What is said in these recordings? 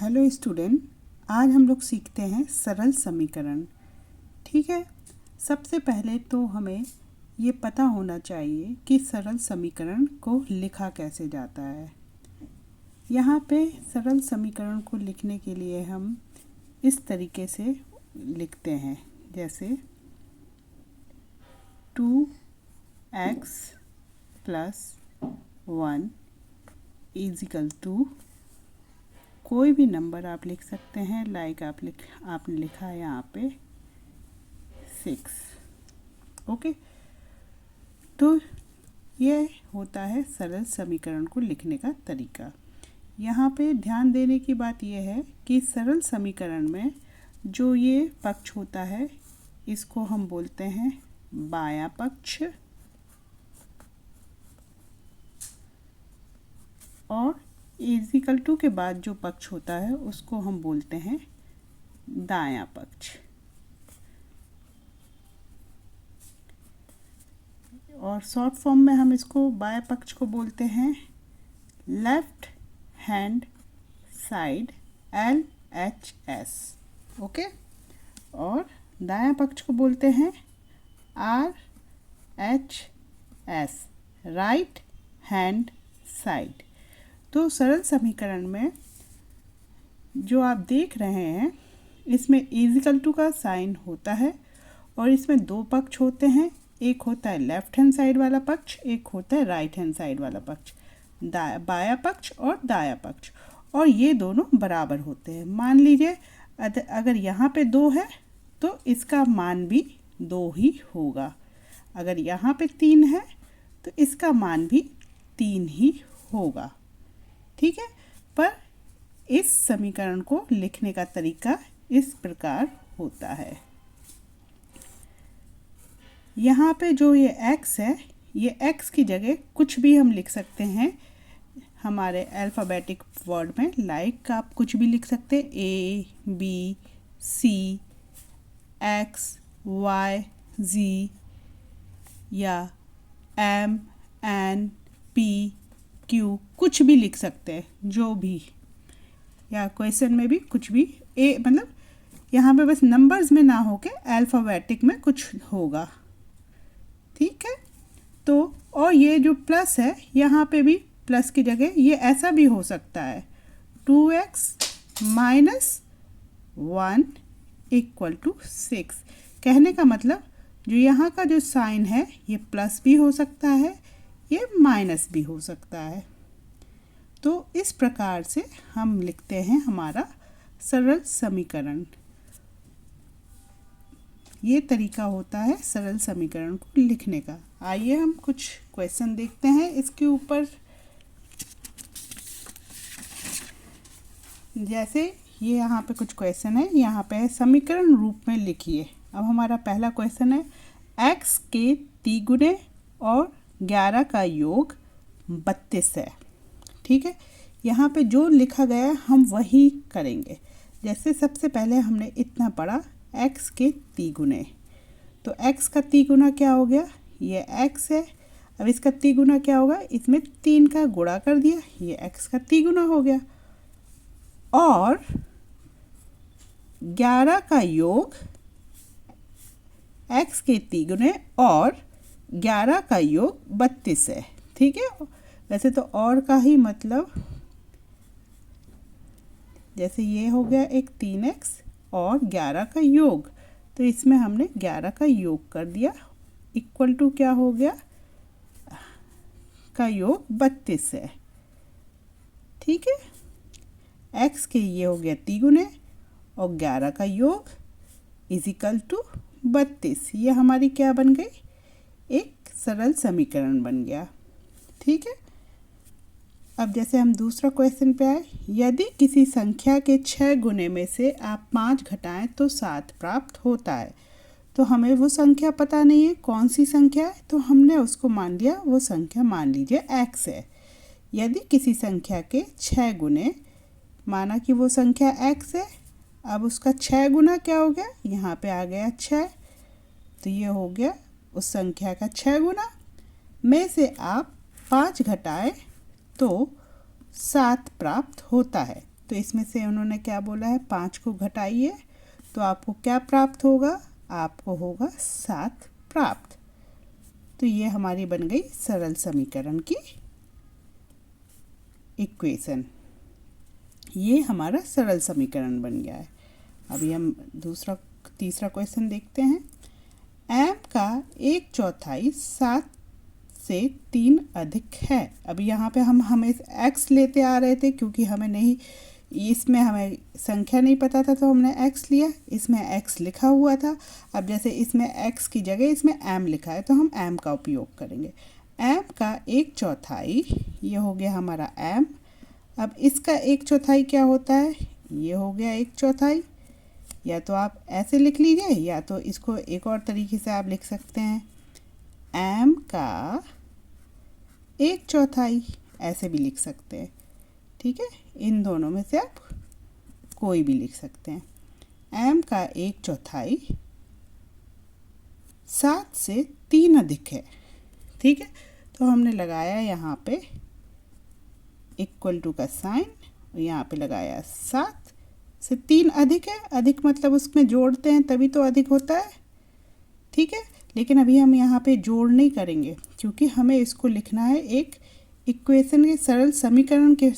Hello student, आज हम लोग सीखते हैं सरल समीकरण। ठीक है, सबसे पहले तो हमें ये पता होना चाहिए कि सरल समीकरण को लिखा कैसे जाता है। यहाँ पे सरल समीकरण को लिखने के लिए हम इस तरीके से लिखते हैं, जैसे 2x + 1 = कोई भी नंबर आप लिख सकते हैं। लाइक आपने लिखा है यहाँ पे 6। ओके, तो ये होता है सरल समीकरण को लिखने का तरीका। यहाँ पे ध्यान देने की बात यह है कि सरल समीकरण में जो ये पक्ष होता है इसको हम बोलते हैं बायां पक्ष, और = के बाद जो पक्ष होता है उसको हम बोलते हैं दायां पक्ष। और शॉर्ट फॉर्म में हम इसको बाएं पक्ष को बोलते हैं left hand side LHS। Okay, और दायां पक्ष को बोलते हैं RHS, राइट हैंड साइड। तो सरल समीकरण में जो आप देख रहे हैं इसमें = का साइन होता है और इसमें दो पक्ष होते हैं। एक होता है लेफ्ट हैंड साइड वाला पक्ष, एक होता है राइट हैंड साइड वाला पक्ष, बायां पक्ष और दायां पक्ष, और ये दोनों बराबर होते हैं। मान लीजिए अगर यहाँ पे 2 है तो इसका मान भी 2 ही होगा। अगर यहाँ पे 3 है तो इसका मान भी 3 ही होगा। ठीक है, पर इस समीकरण को लिखने का तरीका इस प्रकार होता है। यहाँ पे जो ये x है, ये x की जगह कुछ भी हम लिख सकते हैं हमारे अल्फ़ाबेटिक वर्ड में। लाइक आप कुछ भी लिख सकते हैं, A B C X Y Z या M N P Q, कुछ भी लिख सकते हैं, जो भी, या क्वेश्चन में भी कुछ भी मतलब यहाँ पे बस नंबर्स में ना हो के अल्फ़ाबेटिक में कुछ होगा। ठीक है, तो और ये जो प्लस है यहाँ पे भी प्लस की जगह ये ऐसा भी हो सकता है 2x - 1 = 6। कहने का मतलब जो यहाँ का जो साइन है ये प्लस भी हो सकता है, ये माइनस भी हो सकता है। तो इस प्रकार से हम लिखते हैं हमारा सरल समीकरण। ये तरीका होता है सरल समीकरण को लिखने का। आइए हम कुछ क्वेश्चन देखते हैं इसके ऊपर। जैसे ये यहाँ पे कुछ क्वेश्चन है, यहाँ पे समीकरण रूप में लिखिए। अब हमारा पहला क्वेश्चन है x के 3 गुणे और 11 का योग 32 है। ठीक है, यहाँ पे जो लिखा गया है हम वही करेंगे। जैसे सबसे पहले हमने इतना पढ़ा x के 3 गुणे, तो x का 3 गुना क्या हो गया, ये x है। अब इसका 3 गुना क्या होगा, इसमें 3 का गुणा कर दिया, ये x का 3 गुना हो गया। और 11 का योग x के 3 गुणे और 11 का योग 32 है। ठीक है, वैसे तो और का ही मतलब, जैसे ये हो गया एक 3x और 11 का योग, तो इसमें हमने 11 का योग कर दिया, = क्या हो गया, का योग 32 है। ठीक है, x के ये हो गया 3 गुणे और 11 का योग = 32। ये हमारी क्या बन गई, एक सरल समीकरण बन गया। ठीक है, अब जैसे हम दूसरा क्वेश्चन पे आए, यदि किसी संख्या के 6 गुणे में से आप 5 घटाएं तो 7 प्राप्त होता है। तो हमें वो संख्या पता नहीं है कौन सी संख्या है, तो हमने उसको मान लिया, वो संख्या मान लीजिए x है। यदि किसी संख्या के 6 गुणे, माना कि वो संख्या x है, अब उसका 6 गुना क्या हो गया, यहाँ पे आ गया 6, तो ये हो गया उस संख्या का 6 गुना में से आप 5 घटाएं तो 7 प्राप्त होता है। तो इसमें से उन्होंने क्या बोला है, 5 को घटाइए तो आपको क्या प्राप्त होगा, आपको होगा 7 प्राप्त। तो ये हमारी बन गई सरल समीकरण की इक्वेशन। ये हमारा सरल समीकरण बन गया है। अभी हम तीसरा क्वेश्चन देखते हैं। m का 1/4 7 से 3 अधिक है। अभी यहाँ पे हम हमें x लेते आ रहे थे, क्योंकि इसमें हमें संख्या नहीं पता था तो हमने x लिया। इसमें x लिखा हुआ था। अब जैसे इसमें x की जगह इसमें m लिखा है तो हम m का उपयोग करेंगे। m का 1/4 ये हो गया हमारा m। अब इसका 1/4 क्या होता है, ये हो गया 1/4। या तो आप ऐसे लिख लीजिए, या तो इसको एक और तरीके से आप लिख सकते हैं, m का 1/4, ऐसे भी लिख सकते हैं। ठीक है, इन दोनों में से आप कोई भी लिख सकते हैं। m का 1/4 7 से 3 अधिक है। ठीक है, तो हमने लगाया यहाँ पे इक्वल टू का साइन, यहाँ पे लगाया 7 से 3 अधिक है। अधिक मतलब उसमें जोड़ते हैं तभी तो अधिक होता है। ठीक है, लेकिन अभी हम यहाँ पे जोड़ नहीं करेंगे, क्योंकि हमें इसको लिखना है एक इक्वेशन के सरल समीकरण के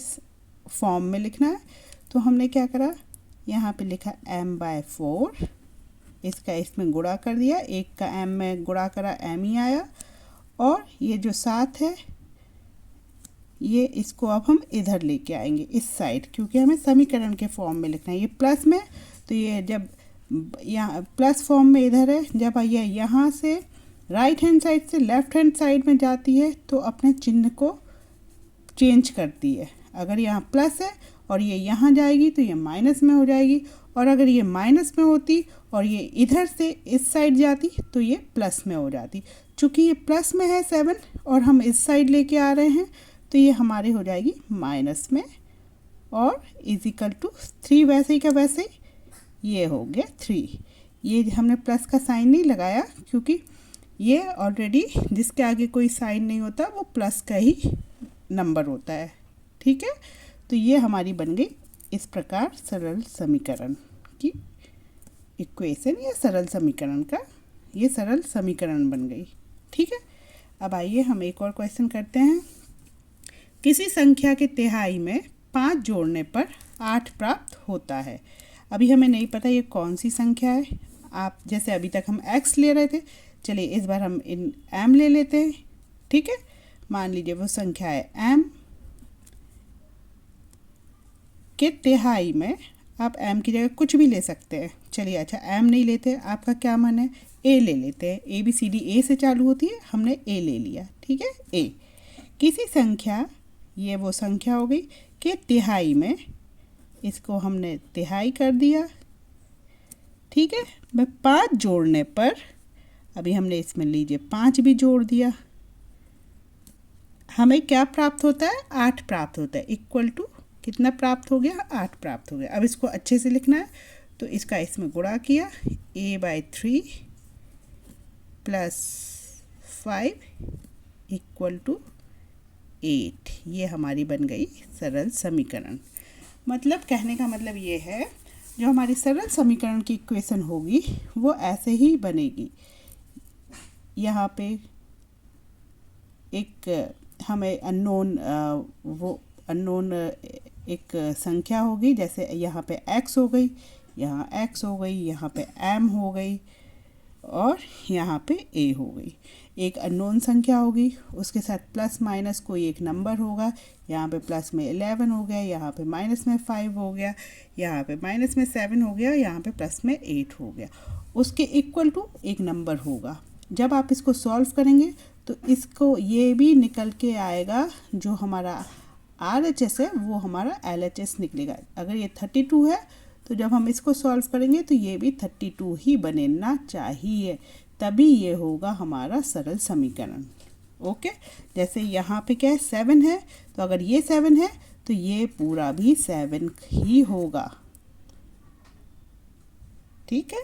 फॉर्म में लिखना है। तो हमने क्या करा, यहाँ पे लिखा m/4, इसका इसमें गुणा कर दिया, एक का m में गुणा करा m ही आया। और ये जो 7 है ये इसको अब हम इधर लेके आएंगे इस साइड, क्योंकि हमें समीकरण के फॉर्म में लिखना है। ये प्लस में, तो ये जब यहाँ प्लस फॉर्म में इधर है, जब ये यहाँ से राइट हैंड साइड से लेफ्ट हैंड साइड में जाती है तो अपने चिन्ह को चेंज करती है। अगर यहाँ प्लस है और ये यहाँ जाएगी तो ये माइनस में हो जाएगी, और अगर ये माइनस में होती और ये इधर से इस साइड जाती तो ये प्लस में हो जाती। चूँकि ये प्लस में है 7 और हम इस साइड लेके आ रहे हैं तो ये हमारी हो जाएगी माइनस में, और इजिकल टू 3 वैसे ही का वैसे ही ये हो गया 3। ये हमने प्लस का साइन नहीं लगाया, क्योंकि ये ऑलरेडी जिसके आगे कोई साइन नहीं होता वो प्लस का ही नंबर होता है। ठीक है, तो ये हमारी बन गई इस प्रकार सरल समीकरण की इक्वेशन, या सरल समीकरण का ये सरल समीकरण बन गई। ठीक है, अब आइए हम एक और क्वेश्चन करते हैं। किसी संख्या के तिहाई में 5 जोड़ने पर 8 प्राप्त होता है। अभी हमें नहीं पता ये कौन सी संख्या है। आप जैसे अभी तक हम x ले रहे थे, चलिए इस बार हम इन m ले लेते हैं। ठीक है, मान लीजिए वो संख्या है m के तिहाई में, आप m की जगह कुछ भी ले सकते हैं। चलिए अच्छा m नहीं लेते, आपका क्या मन है, a ले लेते हैं। ABCD A से चालू होती है, हमने a ले लिया। ठीक है, a किसी संख्या, ये वो संख्या हो गई, के तिहाई में, इसको हमने तिहाई कर दिया। ठीक है, मैं 5 जोड़ने पर, अभी हमने इसमें लीजिए 5 भी जोड़ दिया, हमें क्या प्राप्त होता है, 8 प्राप्त होता है। इक्वल टू कितना प्राप्त हो गया, 8 प्राप्त हो गया। अब इसको अच्छे से लिखना है, तो इसका इसमें गुणा किया, a/3 + 5 इक्वल टू 8। ये हमारी बन गई सरल समीकरण। मतलब कहने का मतलब ये है, जो हमारी सरल समीकरण की इक्वेशन होगी वो ऐसे ही बनेगी। यहाँ पे एक हमें अननोन एक संख्या होगी, जैसे यहाँ पे x हो गई, यहाँ x हो गई, यहाँ पे m हो गई, और यहाँ पे a हो गई। एक अननोन संख्या होगी, उसके साथ प्लस माइनस कोई एक नंबर होगा। यहाँ पे प्लस में 11 हो गया, यहाँ पे माइनस में 5 हो गया, यहाँ पे माइनस में 7 हो गया, यहाँ पे प्लस में 8 हो गया। उसके इक्वल टू एक नंबर होगा। जब आप इसको सॉल्व करेंगे तो इसको ये भी निकल के आएगा, जो हमारा RHS है वो हमारा LHS निकलेगा। अगर ये 32 है तो जब हम इसको सॉल्व करेंगे तो ये भी 32 ही बनना चाहिए, तभी ये होगा हमारा सरल समीकरण। ओके, जैसे यहाँ पे क्या है, 7 है, तो अगर ये 7 है तो ये पूरा भी 7 ही होगा। ठीक है,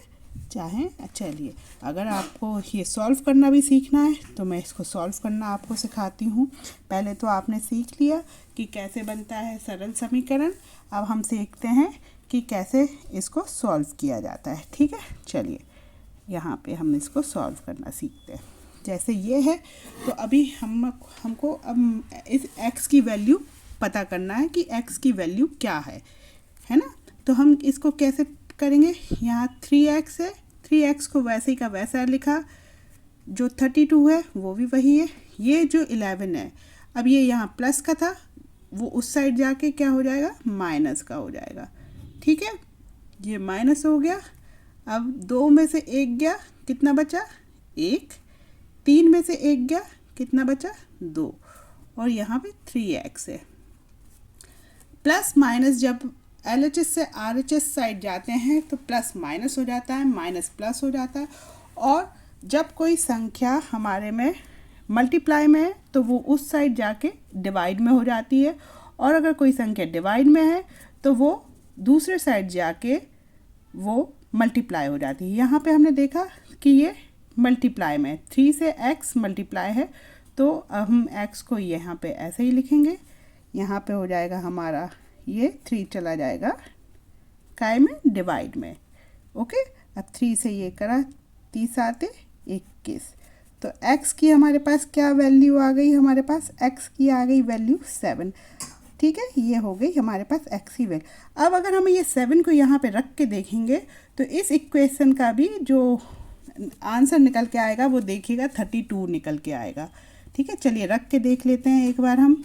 चाहें। चलिए, अगर आपको ये सॉल्व करना भी सीखना है तो मैं इसको सॉल्व करना आपको सिखाती हूँ। पहले तो आपने सीख लिया कि कैसे बनता है सरल समीकरण, अब हम सीखते हैं कि कैसे इसको सॉल्व किया जाता है। ठीक है, चलिए यहाँ पे हम इसको सॉल्व करना सीखते हैं। जैसे ये है तो अभी हमको अब इस x की वैल्यू पता करना है कि x की वैल्यू क्या है ना। तो हम इसको कैसे करेंगे, यहाँ 3x है, 3x को वैसे ही का वैसा लिखा, जो 32 है वो भी वही है, ये जो 11 है अब ये यहाँ प्लस का था वो उस साइड जाके क्या हो जाएगा, माइनस का हो जाएगा। ठीक है, ये माइनस हो गया। अब 2 में से 1 गया, कितना बचा 1, 3 में से 1 गया, कितना बचा 2, और यहाँ पे 3x है। प्लस माइनस जब LHS से RHS साइड जाते हैं तो प्लस माइनस हो जाता है, माइनस प्लस हो जाता है। और जब कोई संख्या हमारे में मल्टीप्लाई में है तो वो उस साइड जाके डिवाइड में हो जाती है, और अगर कोई संख्या डिवाइड में है तो वो दूसरे साइड जाके वो मल्टीप्लाई हो जाती है। यहाँ पे हमने देखा कि ये मल्टीप्लाई में 3 से x मल्टीप्लाई है, तो अब हम x को यहाँ पे ऐसे ही लिखेंगे। यहाँ पे हो जाएगा हमारा ये 3 चला जाएगा काय में, डिवाइड में। ओके, अब 3 से ये करा 30 आते 21, तो x की हमारे पास क्या वैल्यू आ गई, हमारे पास x की आ गई वैल्यू 7। ठीक है, ये हो गई हमारे पास x की वैल्यू। अब अगर हम ये 7 को यहाँ पे रख के देखेंगे तो इस इक्वेशन का भी जो आंसर निकल के आएगा वो देखिएगा 32 निकल के आएगा। ठीक है, चलिए रख के देख लेते हैं एक बार हम।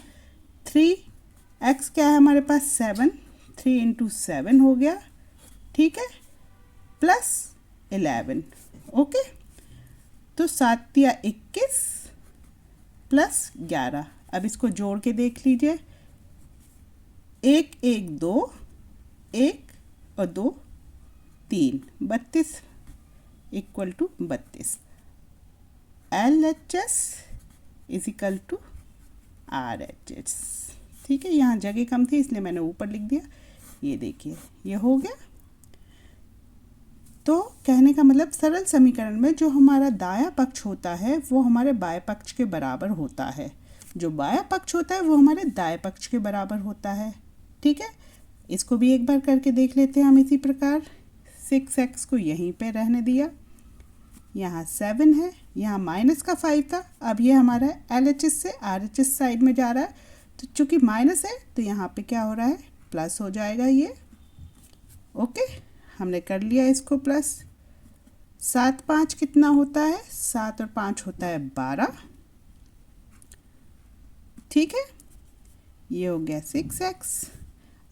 3x क्या है हमारे पास 7, 3 इंटू 7 हो गया। ठीक है, प्लस 11। ओके, तो 7 या 21 प्लस 11। अब इसको जोड़ के देख लीजिए, 1 1 2, 1 और 2 3, 32 equal to 32। LHS is equal to RHS। ठीक है, यहाँ जगह कम थी इसलिए मैंने ऊपर लिख दिया। ये देखिए ये हो गया। तो कहने का मतलब सरल समीकरण में जो हमारा दायां पक्ष होता है वो हमारे बाएं पक्ष के बराबर होता है, जो बायां पक्ष होता है वो हमारे दाएं पक्ष के बराबर होता है। ठीक है, इसको भी एक बार करके देख लेते हैं हम इसी प्रकार। 6x को यहीं पे रहने दिया, यहाँ 7 है, यहाँ माइनस का 5 था, अब ये हमारा LHS से RHS साइड में जा रहा है, तो चूँकि माइनस है तो यहाँ पे क्या हो रहा है, प्लस हो जाएगा ये। ओके, हमने कर लिया इसको प्लस। 7 5 कितना होता है, 7 और 5 होता है 12। ठीक है, ये हो गया 6x।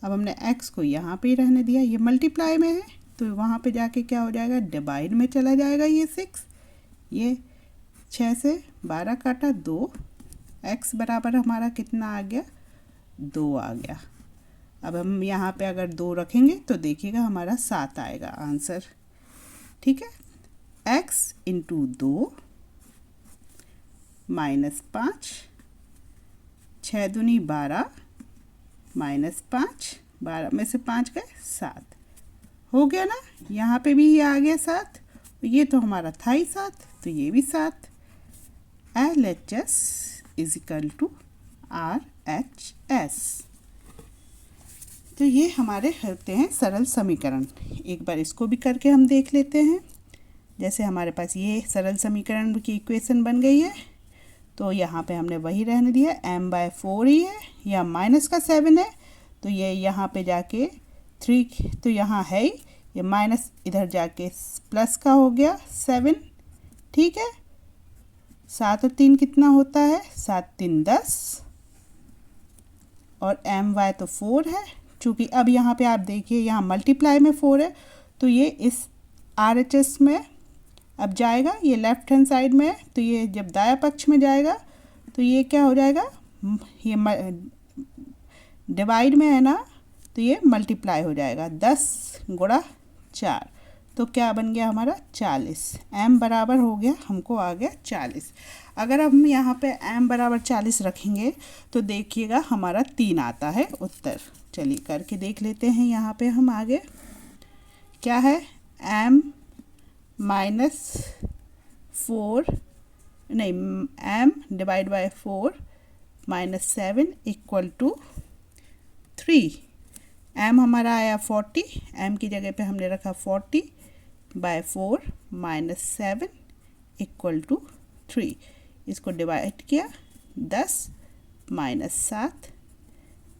अब हमने x को यहाँ पे ही रहने दिया, ये मल्टीप्लाई में है तो वहाँ पे जाके क्या हो जाएगा, डिवाइड में चला जाएगा ये 6। ये 6 से 12 काटा 2, x बराबर हमारा कितना आ गया, 2 आ गया। अब हम यहाँ पे अगर 2 रखेंगे तो देखिएगा हमारा 7 आएगा आंसर। ठीक है, x इंटू 2 माइनस 5, 6 दूनी 12 माइनस 5, 12 में से 5 गए 7, हो गया ना। यहाँ पे भी ये आ गया 7, ये तो हमारा था ही 7, तो ये भी 7। LHS is equal to RHS। तो ये हमारे होते हैं सरल समीकरण। एक बार इसको भी करके हम देख लेते हैं। जैसे हमारे पास ये सरल समीकरण की इक्वेशन बन गई है, तो यहाँ पे हमने वही रहने दिया, m/4 ही है, या माइनस का 7 है तो ये यहाँ पे जाके 3 तो यहाँ है ही, ये माइनस इधर जाके प्लस का हो गया 7। ठीक है, 7 और 3 कितना होता है, 7 3 10, और my तो 4 है। चूँकि अब यहाँ पे आप देखिए यहाँ मल्टीप्लाई में 4 है तो ये इस RHS में अब जाएगा, ये लेफ्ट हैंड साइड में है, तो ये जब दायां पक्ष में जाएगा तो ये क्या हो जाएगा, ये डिवाइड में है ना, तो ये मल्टीप्लाई हो जाएगा, 10 गुणा 4, तो क्या बन गया हमारा 40। m बराबर हो गया, हमको आ गया 40। अगर हम यहाँ पे m बराबर 40 रखेंगे तो देखिएगा हमारा 3 आता है उत्तर। चलिए करके देख लेते हैं। यहाँ पे हम आगे क्या है, m -4 नहीं m divide by 4 -7 equal to 3। m हमारा आया 40, m की जगह पे हमने रखा 40 बाय 4 -7 इक्वल टू 3। इसको डिवाइड किया 10 -7,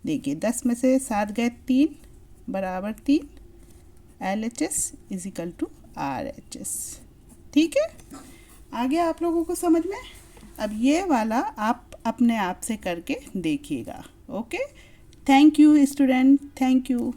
देखिए 10 में से 7 गए 3 बराबर 3। LHS is equal to RHS। ठीक है, आ गया आप लोगों को समझ में। अब ये वाला आप अपने आप से करके देखिएगा। Okay, thank you student, thank you.